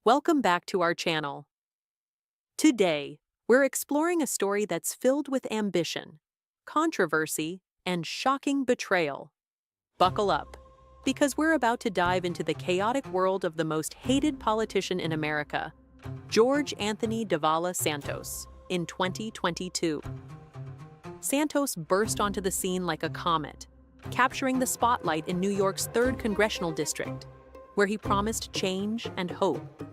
Welcome back to our channel. Today, we're exploring a story that's filled with ambition, controversy, and shocking betrayal. Buckle up, because we're about to dive into the chaotic world of the most hated politician in America, George Anthony Davala Santos, in 2022. Santos burst onto the scene like a comet, capturing the spotlight in New York's 3rd Congressional District, where he promised change and hope.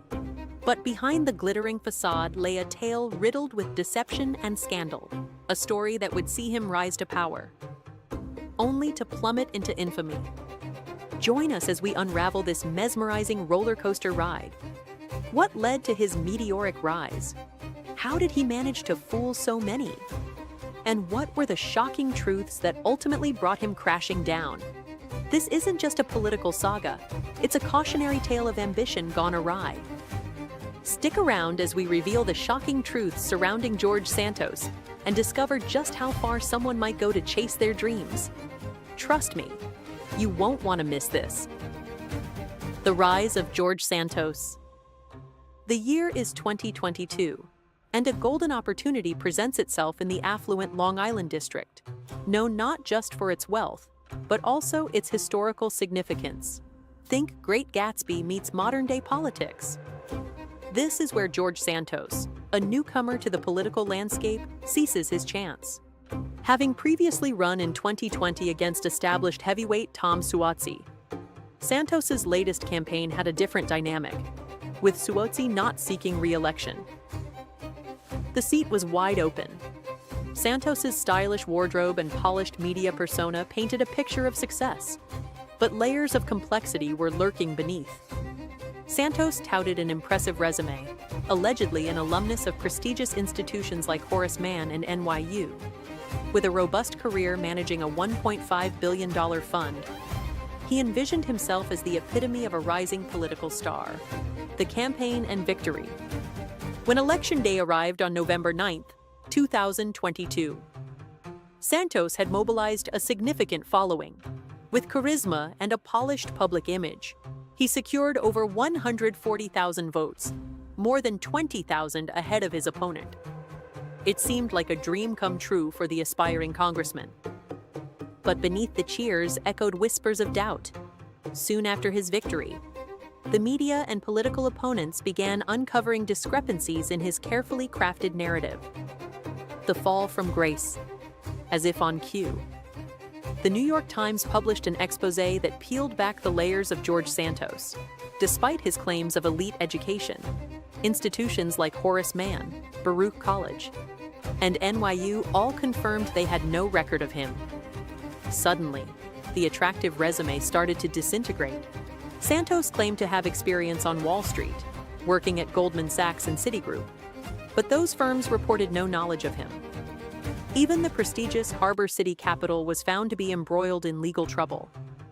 But behind the glittering facade lay a tale riddled with deception and scandal, a story that would see him rise to power, only to plummet into infamy. Join us as we unravel this mesmerizing roller coaster ride. What led to his meteoric rise? How did he manage to fool so many? And what were the shocking truths that ultimately brought him crashing down? This isn't just a political saga, it's a cautionary tale of ambition gone awry. Stick around as we reveal the shocking truths surrounding George Santos and discover just how far someone might go to chase their dreams. Trust me, you won't want to miss this. The rise of George Santos. The year is 2022, and a golden opportunity presents itself in the affluent Long Island district, known not just for its wealth, but also its historical significance. Think Great Gatsby meets modern-day politics. This is where George Santos, a newcomer to the political landscape, seizes his chance. Having previously run in 2020 against established heavyweight Tom Suozzi, Santos's latest campaign had a different dynamic, with Suozzi not seeking re-election. The seat was wide open. Santos's stylish wardrobe and polished media persona painted a picture of success, but layers of complexity were lurking beneath. Santos touted an impressive resume, allegedly an alumnus of prestigious institutions like Horace Mann and NYU. With a robust career managing a $1.5 billion fund, he envisioned himself as the epitome of a rising political star. The campaign and victory. When Election Day arrived on November 9, 2022, Santos had mobilized a significant following. With charisma and a polished public image, he secured over 140,000 votes, more than 20,000 ahead of his opponent. It seemed like a dream come true for the aspiring congressman. But beneath the cheers echoed whispers of doubt. Soon after his victory, the media and political opponents began uncovering discrepancies in his carefully crafted narrative. The fall from grace, as if on cue. The New York Times published an exposé that peeled back the layers of George Santos. Despite his claims of elite education, institutions like Horace Mann, Baruch College, and NYU all confirmed they had no record of him. Suddenly, the attractive resume started to disintegrate. Santos claimed to have experience on Wall Street, working at Goldman Sachs and Citigroup, but those firms reported no knowledge of him. Even the prestigious Harbor City Capital was found to be embroiled in legal trouble,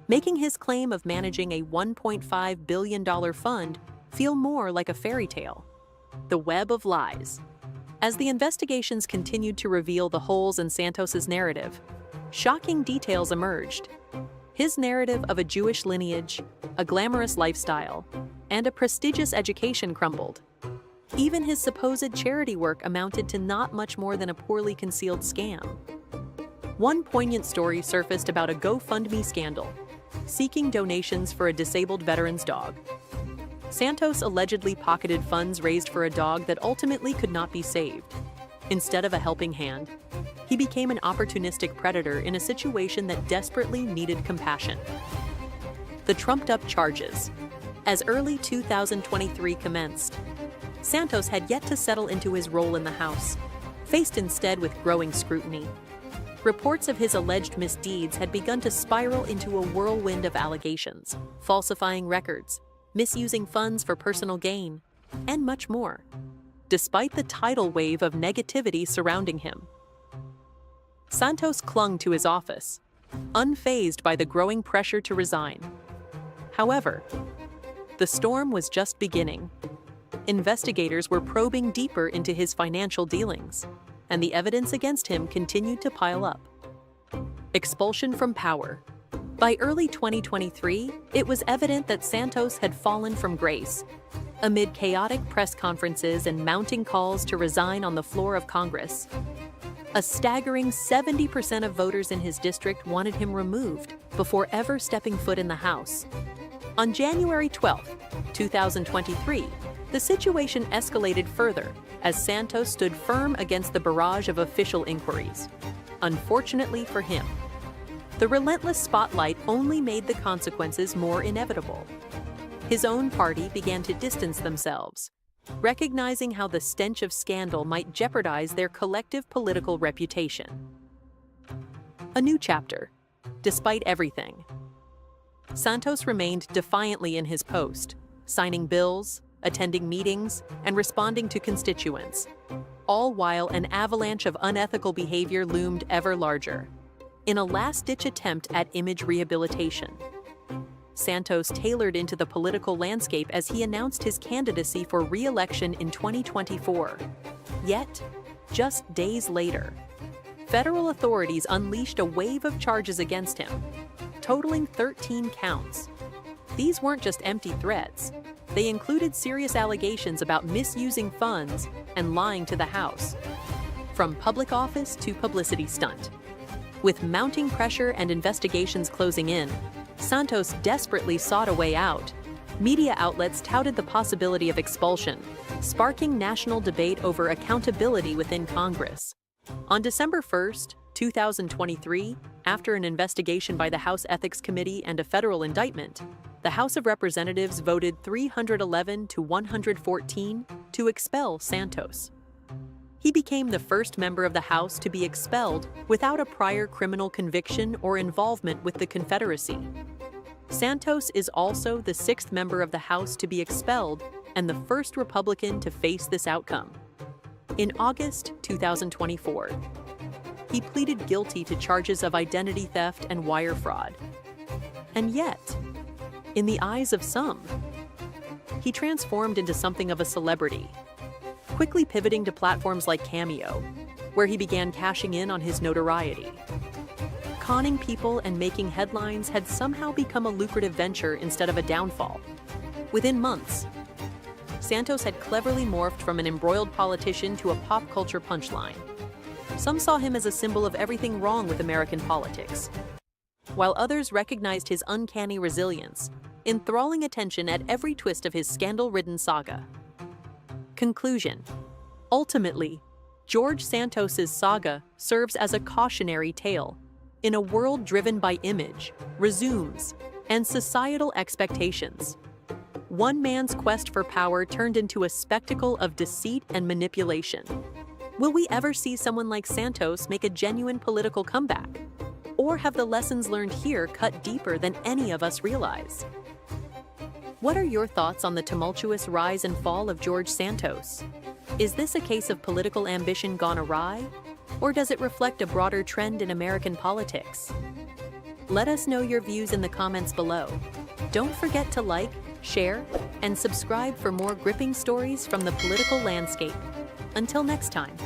making his claim of managing a $1.5 billion fund feel more like a fairy tale. The web of lies. As the investigations continued to reveal the holes in Santos's narrative, shocking details emerged. His narrative of a Jewish lineage, a glamorous lifestyle, and a prestigious education crumbled. Even his supposed charity work amounted to not much more than a poorly concealed scam. One poignant story surfaced about a GoFundMe scandal, seeking donations for a disabled veteran's dog. Santos allegedly pocketed funds raised for a dog that ultimately could not be saved. Instead of a helping hand, he became an opportunistic predator in a situation that desperately needed compassion. The trumped-up charges. As early 2023 commenced, Santos had yet to settle into his role in the House, faced instead with growing scrutiny. Reports of his alleged misdeeds had begun to spiral into a whirlwind of allegations, falsifying records, misusing funds for personal gain, and much more. Despite the tidal wave of negativity surrounding him, Santos clung to his office, unfazed by the growing pressure to resign. However, the storm was just beginning. Investigators were probing deeper into his financial dealings, and the evidence against him continued to pile up. Expulsion from power. By early 2023, it was evident that Santos had fallen from grace. amid chaotic press conferences and mounting calls to resign on the floor of Congress. A staggering 70% of voters in his district wanted him removed before ever stepping foot in the House. On January 12, 2023, the situation escalated further as Santos stood firm against the barrage of official inquiries. Unfortunately for him, the relentless spotlight only made the consequences more inevitable. His own party began to distance themselves, recognizing how the stench of scandal might jeopardize their collective political reputation. A new chapter. Despite everything, Santos remained defiantly in his post, signing bills, attending meetings, and responding to constituents, all while an avalanche of unethical behavior loomed ever larger. In a last-ditch attempt at image rehabilitation, Santos tailored into the political landscape as he announced his candidacy for re-election in 2024. Yet, just days later, federal authorities unleashed a wave of charges against him, totaling 13 counts. These weren't just empty threats. They included serious allegations about misusing funds and lying to the House. From public office to publicity stunt. With mounting pressure and investigations closing in, Santos desperately sought a way out. Media outlets touted the possibility of expulsion, sparking national debate over accountability within Congress. On December 1, 2023, after an investigation by the House Ethics Committee and a federal indictment, the House of Representatives voted 311 to 114 to expel Santos. He became the first member of the House to be expelled without a prior criminal conviction or involvement with the Confederacy. Santos is also the sixth member of the House to be expelled and the first Republican to face this outcome. In August 2024, he pleaded guilty to charges of identity theft and wire fraud. And yet, in the eyes of some, he transformed into something of a celebrity, quickly pivoting to platforms like Cameo, where he began cashing in on his notoriety. Conning people and making headlines had somehow become a lucrative venture instead of a downfall. Within months, Santos had cleverly morphed from an embroiled politician to a pop culture punchline. Some saw him as a symbol of everything wrong with American politics, while others recognized his uncanny resilience, enthralling attention at every twist of his scandal-ridden saga. Conclusion. Ultimately, George Santos's saga serves as a cautionary tale. In a world driven by image, resumes, and societal expectations, one man's quest for power turned into a spectacle of deceit and manipulation. Will we ever see someone like Santos make a genuine political comeback? Or have the lessons learned here cut deeper than any of us realize? What are your thoughts on the tumultuous rise and fall of George Santos? Is this a case of political ambition gone awry? Or does it reflect a broader trend in American politics? Let us know your views in the comments below. Don't forget to like, share, and subscribe for more gripping stories from the political landscape. Until next time.